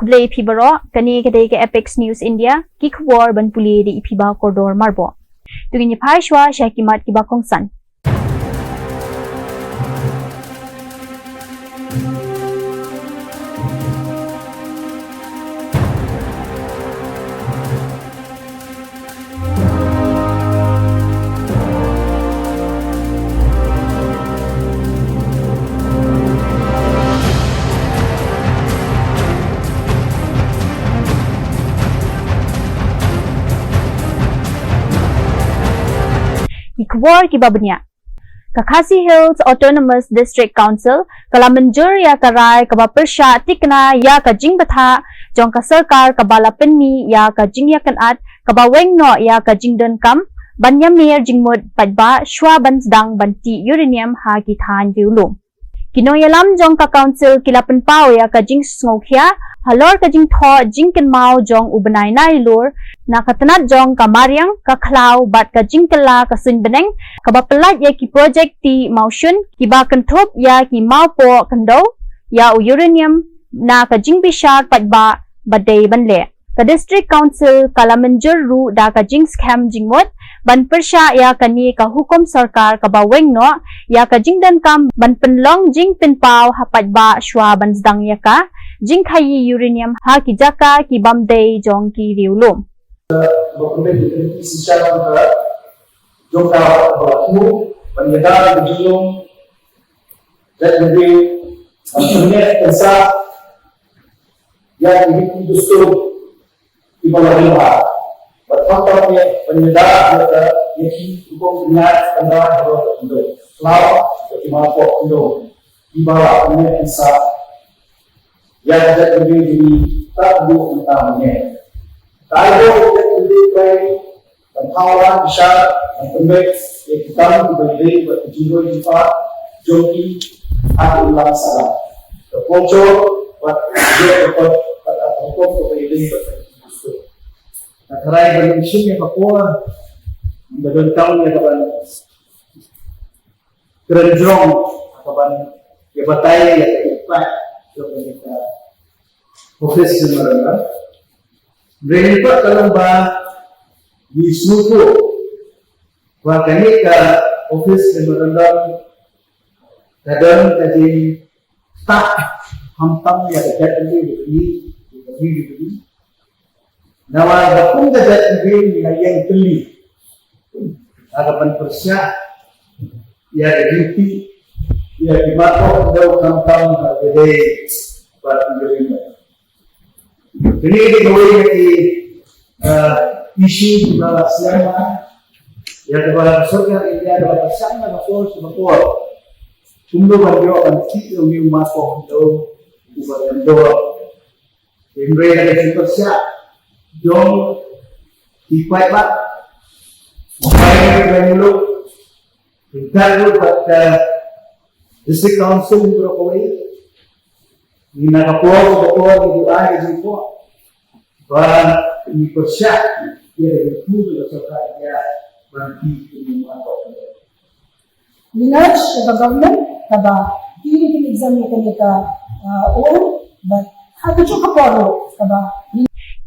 Ablay Pibaro, Kani Kadeke Apex News India, Kikwar Banpuli di Ipiba Corridor Marbo. Tugin Paishwa Shakimat Kibakong San. Ikwar Kibabnya Khasi Hills Autonomous District Council kala menjur ya karai kaba persya tikna ya ka jing batha jong ka sarkar kabala penmi ya ka jing ya kanat kaba wengno ya ka jing don kam banyam mir jingmud padba shwa bansdang banti uranium ha ki than viulum kinoyalam jong ka council kilapen pau ya ka jing sngokya halor ka jing tho jing ken mau jong ubanai nai lur nakatanat jong kamaryang kaklau bat ka jingkala kasun beneng kabapelat ya ki project ti maushun kiba kentop ya ki mau po kendo ya uranium na ka jing bishar patba badai banle ka district council kala menjur ru da ka jing scam jingmot ban persya ya kani ka hukum sarkar ka baweng no ya ka jing dan kam ban penlong jing pinpau hapatba shwa bansdang ya ka jing khayi uranium ha ki jaka ki bamdei jong ki riulum Dokumen secara berat, jumlah waktu penyedaran berjulung dan lebih akhirnya kesah yang didustur di bawah lima. Berkontrolnya penyedaran yang hukum benar kendaraan bawah Indo, law bagaimana Indo di bawah kesah yang lebih tahu utamanya. Tayo lebih baik penghalang besar dan pembek yang kita diberi berjumlah jumpa joki atau ulang salah. Terpocor buat dia dapat terpocor kembali berjumpa. Nah, kerana bermusim yang apa? Menjadi tahun yang kapan kerenjong kapan kebatai yang keempat kita profesi mereka. Berita kalau bah di suku, wakani ke office kemerendam, kadang jadi tak hampang ya jadi begini. Nawa bakung jadi begini yang keli, agapan persya, ya jadi ya di mata jauh hampang jadi buat begini. Ini dikawal di isu dalam selama yang dalam surga ini adalah bersama bersama Kumdo banjo akan kita umi masuk do bukan do Indra ada supersya jom ipai pak ipai dulu kita dulu pada district council berkawal Ina kapor itu ada di po, bahan ini persyak dia itu berdasarkan dia berarti ini apa? Minaj the government kaba ini exam yang kita but hatu cukup kapor kaba.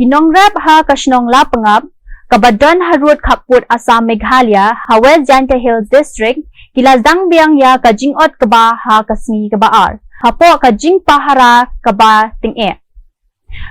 Kinongrap ha kasnong lapangap kabadan harut kaput Assam Meghalaya Hawel Janta Hills District kilazang biang ya kajingot kaba ha kasmi kabaar. Hapo kajing pahara kaba ting-e.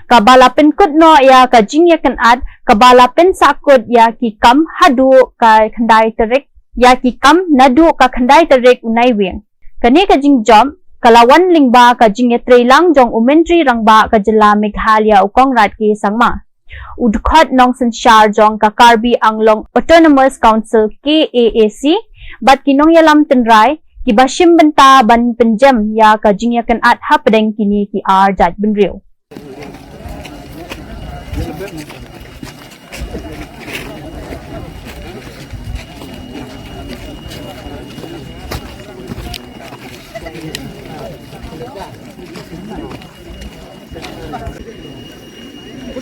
Kabalapin kudno ya kajing ya kanat, kabalapin sakud ya kikam hadu ka kandai terik, ya kikam nadu ka kandai terik unai wing. Kani kajing jom, kalawan lingba kajing ya trilang jong umentri rangba kajela Meghalaya ukong rat ki sangma. Udkhot nong sensyar jong kakarbi anglong Autonomous Council KAAC, bat kinong yalam tenrai, Kibashim benta ban penjam ya kajing ya kan at hapedeng kini ki ar jat benriu.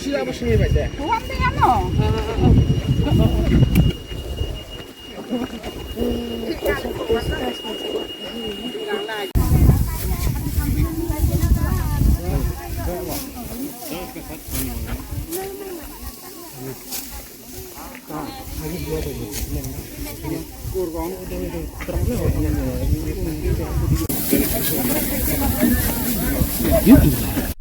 Apa sih ni baca? Buat ni ano?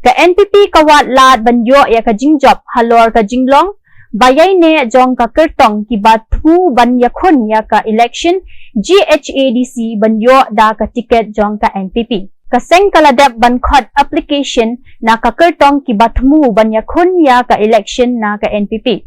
Ka NPP kawat lat banyo ya ka jingjop halor ka jinglong bayay ne jong ka kertong ki bathu ban yakhun ya ka election GHADC banyo da ka ticket jong ka NPP. Kaseng kaladap ban khot application na ka kertong ki bathmu ban yakhun ya ka election na ka NPP.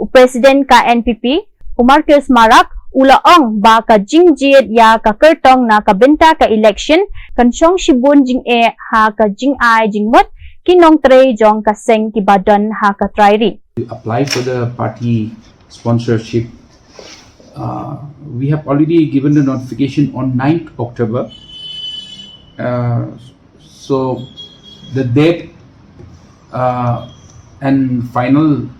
President ka NPP Marcus Marak ulaong ba ka jingjit ya ka kertong na kabenta ka election kansyong shibun jing ha ka jing ai jing mot kinong tre jong kaseng kibadon ha ka trairi. To apply for the party sponsorship, we have already given the notification on 9th October. So the date and final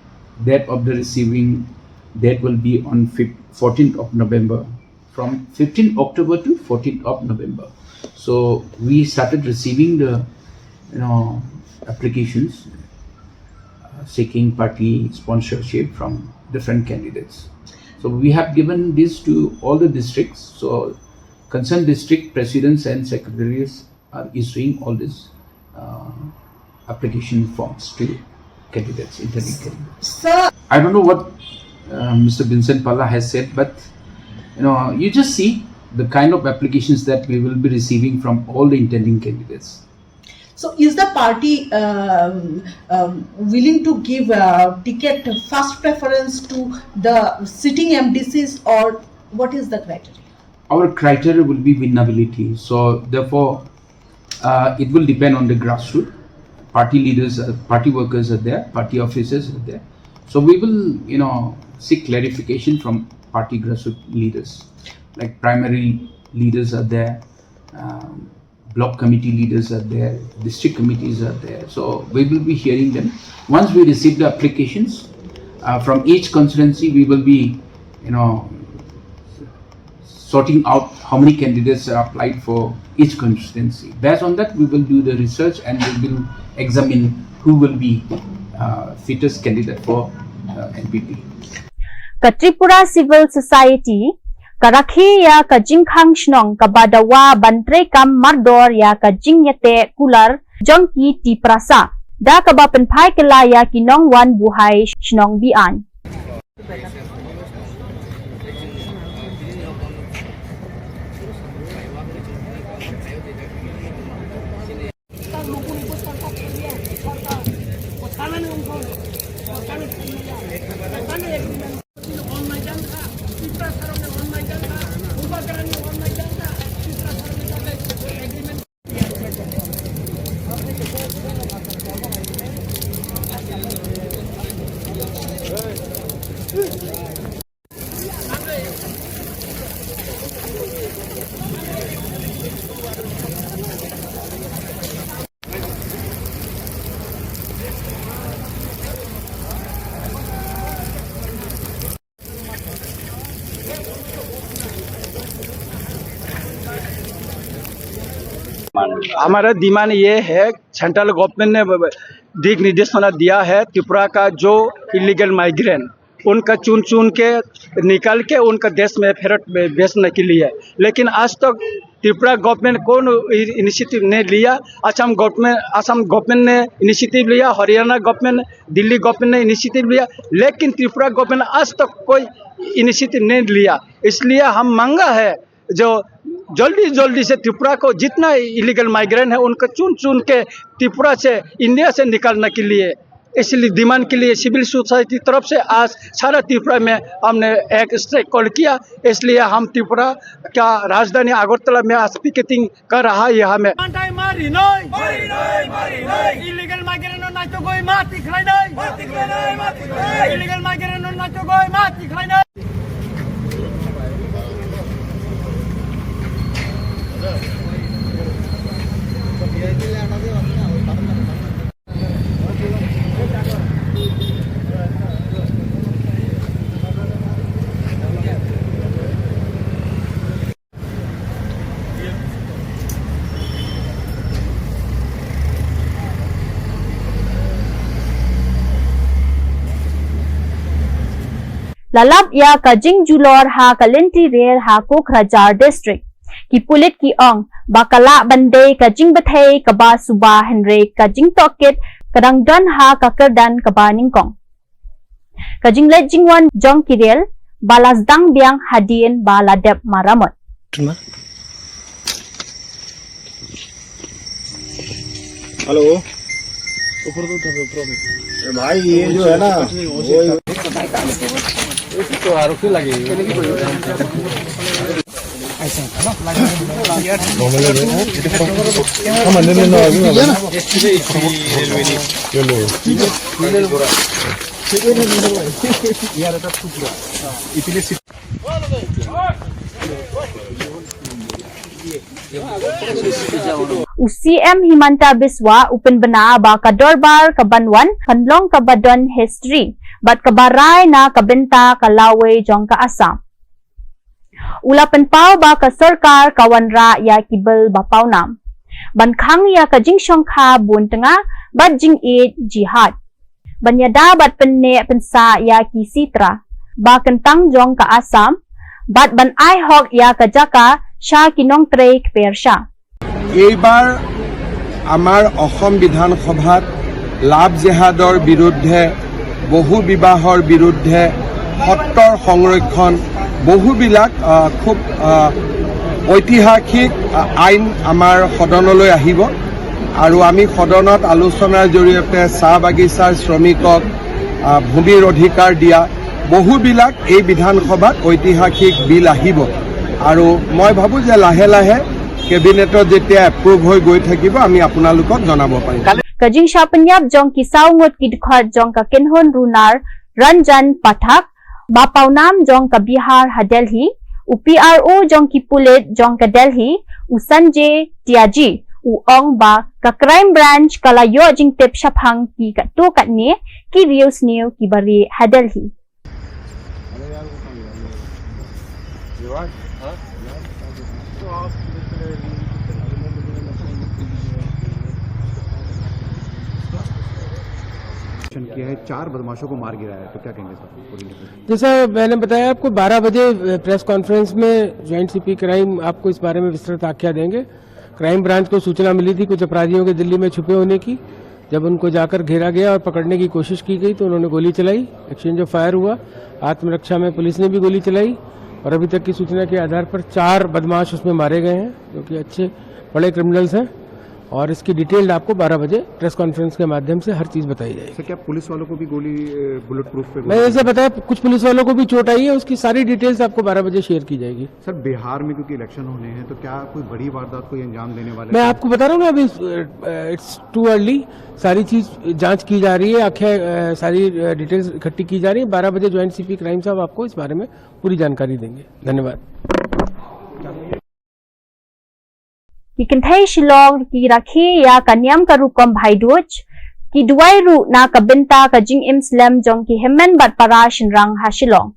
date of the receiving date will be on 14th of November, from 15th October to 14th of November. So we started receiving the applications seeking party sponsorship from different candidates. So we have given this to all the districts. So concerned district presidents and secretaries are issuing all these application forms to candidates, intending candidates. Sir, I don't know what Mr. Vincent Palla has said, but you just see the kind of applications that we will be receiving from all the intending candidates. so is the party willing to give a ticket first preference to the sitting MDCs, or what is the criteria? Our criteria will be winnability. So therefore, it will depend on the grassroots. Party leaders, party workers are there, party officers are there. So we will, seek clarification from party grassroots leaders. Like primary leaders are there, block committee leaders are there, district committees are there. So we will be hearing them. Once we receive the applications from each constituency, we will be, sorting out how many candidates are applied for each constituency. Based on that, we will do the research and we will examine who will be fittest candidate for NPP. Ka Tripura Civil Society karakhi ya ka jingkhang shnong ka badawa bantre kam mardor ya ka jingyate kular jongki ti prasa da ka ba penpai kala ya kinong wan buhay shnong bian. हमारा डिमांड ये है, central government ने दिक निर्देशना दिया है त्रिपुरा का जो इलीगल माइग्रेंट उनका चुन के निकाल के उनका देश में फेरत बेचने के लिए, लेकिन आज तक त्रिपुरा गवर्नमेंट कौन इनिशिएटिव ने लिया। असम गवर्नमेंट ने इनिशिएटिव लिया, हरियाणा गवर्नमेंट, दिल्ली गवर्नमेंट ने इनिशिएटिव लिया, लेकिन त्रिपुरा गवर्नमेंट आज तक कोई इनिशिएटिव नहीं लिया। इसलिए हम मांगा है जो जल्दी से त्रिपुरा को जितना इलीगल माइग्रेंट है उनको चुन के त्रिपुरा से इंडिया से निकालने के लिए, इसलिए डिमांड के लिए सिविल सोसाइटी तरफ से आज सारा त्रिपुरा में हमने एक स्ट्राइक कॉल किया। इसलिए हम त्रिपुरा का राजधानी अगरतला में आज पिकेटिंग कर रहा है। यहाँ में Lalap ya ka jingjulor ha ka lenti rel ha Kokrajhar district ki pulit ki ong bakala bandai ka jing bathai ka ba suba henry ka jing tokit kadang dan ha ka kerdan ka ba ningkong ka jing let jing wan jong kirel balas dang biang hadien baladep maramot hello ऊपर तो उठा भाई ये जो है ना तो आरोप क्यों लगे ऐसा UCM Himanta Biswa upen bena ba ka dorbar ka banwan kanlong ka badon history bat kabaray na kabenta kalawe jong ka Assam. Ulapan pao ba ka sarkar kawanra ya kibel bapaw nam. Bankhang ya ka jingsyong ka buntenga bat jing it jihad. Banyada bat penne pensa ya ki sitra ba kentang jong ka Assam bat ban ai hok ya ka jaka sha kinong trek persha. এইবাৰ আমাৰ অসম বিধানসভাত লাভ জেহাদৰ বিৰুদ্ধে বহু বিবাহৰ বিৰুদ্ধে সত্ৰৰ সংৰক্ষণ বহুবিলাক খুব ঐতিহাসিক আইন আমাৰ সদনলৈ আহিব আৰু আমি সদনত আলোচনাৰ জৰিয়তে চাহ বাগিচাৰ শ্ৰমিকক ভূমিৰ অধিকাৰ দিয়া বহুবিলাক এই বিধানসভাত ঐতিহাসিক বিল আহিব আৰু মই ভাবো যে লাহে লাহে কেবিনেটত যেতিয়া এপ্ৰুভ হৈ গৈ থাকিব আমি আপোনালোকক জনাব পাৰিম Kajing sya penyap jong kisau ngot kidkhot jong ka Kenhon Runar Ranjan Pathak Bapaw nam jong ka Bihar ha Delhi UPRO jong ki Pulit jong ka Delhi Usanje Tiaji Uong ba ka Crime Branch kalayo jing tip shaphang ki ka to kat ni ki Rios New ki bari ha Delhi किया है 4 बदमाशों को मार गिराया है तो क्या कहेंगे सर जैसा मैंने बताया आपको 12 बजे प्रेस कॉन्फ्रेंस में ज्वाइंट सीपी क्राइम आपको इस बारे में विस्तृत आख्या देंगे क्राइम ब्रांच को सूचना मिली थी कुछ अपराधियों के दिल्ली में छुपे होने की जब उनको जाकर घेरा गया और पकड़ने की कोशिश की गई तो उन्होंने गोली चलाई एक्सचेंज ऑफ फायर हुआ आत्मरक्षा में पुलिस ने भी गोली चलाई और अभी तक की सूचना के आधार पर 4 बदमाश उसमें मारे गए हैं जो कि अच्छे बड़े क्रिमिनल्स हैं और इसकी डिटेल्ड आपको 12 बजे प्रेस कॉन्फ्रेंस के माध्यम से हर चीज बताई जाएगी। सर क्या पुलिस वालों को भी गोली बुलेट प्रूफ पे मैं जैसे बताया कुछ पुलिस वालों को भी चोट आई है उसकी सारी डिटेल्स आपको 12 बजे शेयर की जाएगी। सर बिहार में क्योंकि इलेक्शन होने हैं तो क्या कोई बड़ी वारदात को अंजाम देने वाले मैं आपको बता रहा हूँ ना अभी इट्स टू अर्ली सारी चीज जांच की जा रही है आखिर सारी डिटेल्स इकट्ठी की जा रही है 12 बजे ज्वाइंट सीपी क्राइम साहब आपको इस बारे में पूरी जानकारी देंगे। धन्यवाद। Ki kentai Shillong ki rakhi ya kanyam ka rukom bhaiduch ki duai ru na ka benta ka jing im slam jong ki hemen bat para shinrang ha Shillong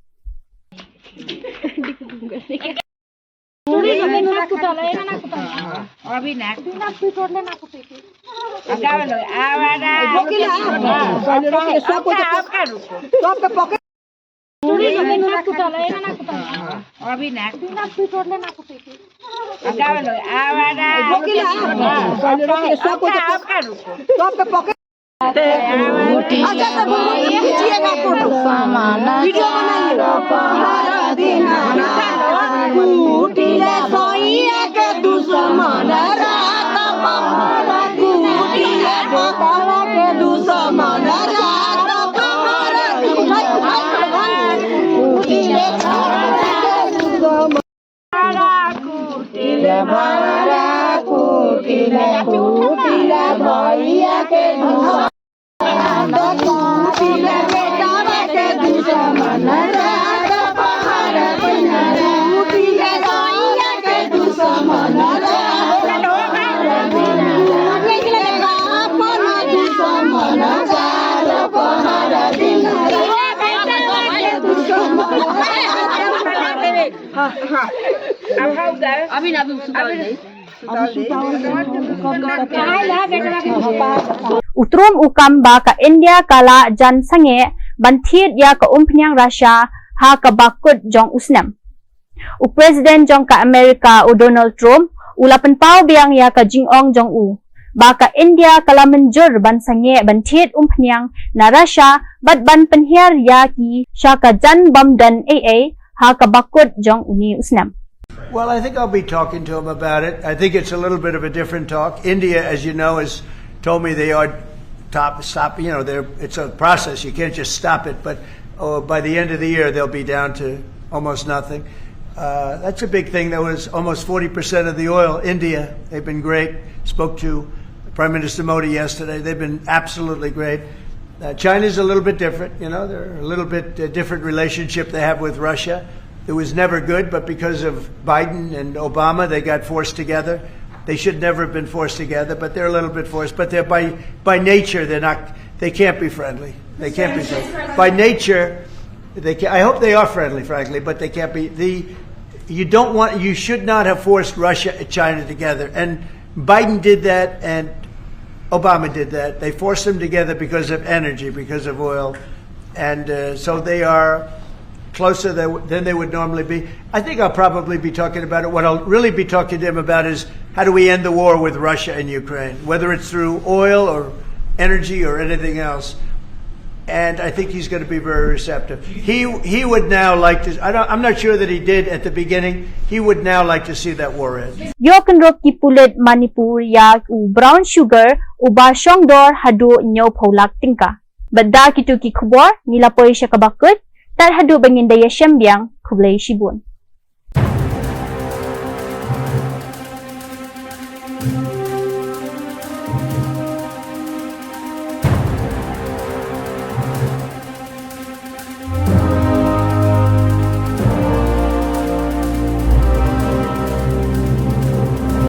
Utrum ukam ba ka India kala jan sange banthit ya ka umpnyang Russia ha ka bakut jong usnam. U President jong ka America u Donald Trump ulapan pau biang ya ka Jingong Jong-u. Baka India kala menjur ban sange ban thiet panyang na Russia bat ban penhiar ya ki sya ka jan bam dan AA ha ka bakut Jong-u ni usnam. Well, I think I'll be talking to him about it. I think it's a little bit of a different talk. India, as you know, has told me they are stop. You know, it's a process. You can't just stop it. But by the end of the year, they'll be down to almost nothing. That's a big thing. That was almost 40% of the oil. India, they've been great. Spoke to Prime Minister Modi yesterday. They've been absolutely great. China's a little bit different. You know, they're a little bit different relationship they have with Russia. It was never good, but because of Biden and Obama, they got forced together. They should never have been forced together, but they're a little bit forced. But they're by nature, they can't be friendly. They can't be friendly. By nature, I hope they are friendly, frankly, but they can't be. You should not have forced Russia and China together. And Biden did that, and Obama did that. They forced them together because of energy, because of oil. And so they are closer than they would normally be. I think I'll probably be talking about it. What I'll really be talking to him about is how do we end the war with Russia and Ukraine, whether it's through oil or energy or anything else. And I think he's going to be very receptive. He would now like to. I'm not sure that he did at the beginning. He would now like to see that war end. Yoken rok ki pulet Manipur ya u brown sugar u ba shongdor hadu nyo pholak tingka. Badda kitu ki khubor nila poy siya kabakut tar hadu bangin daya syambiang kublay shibun.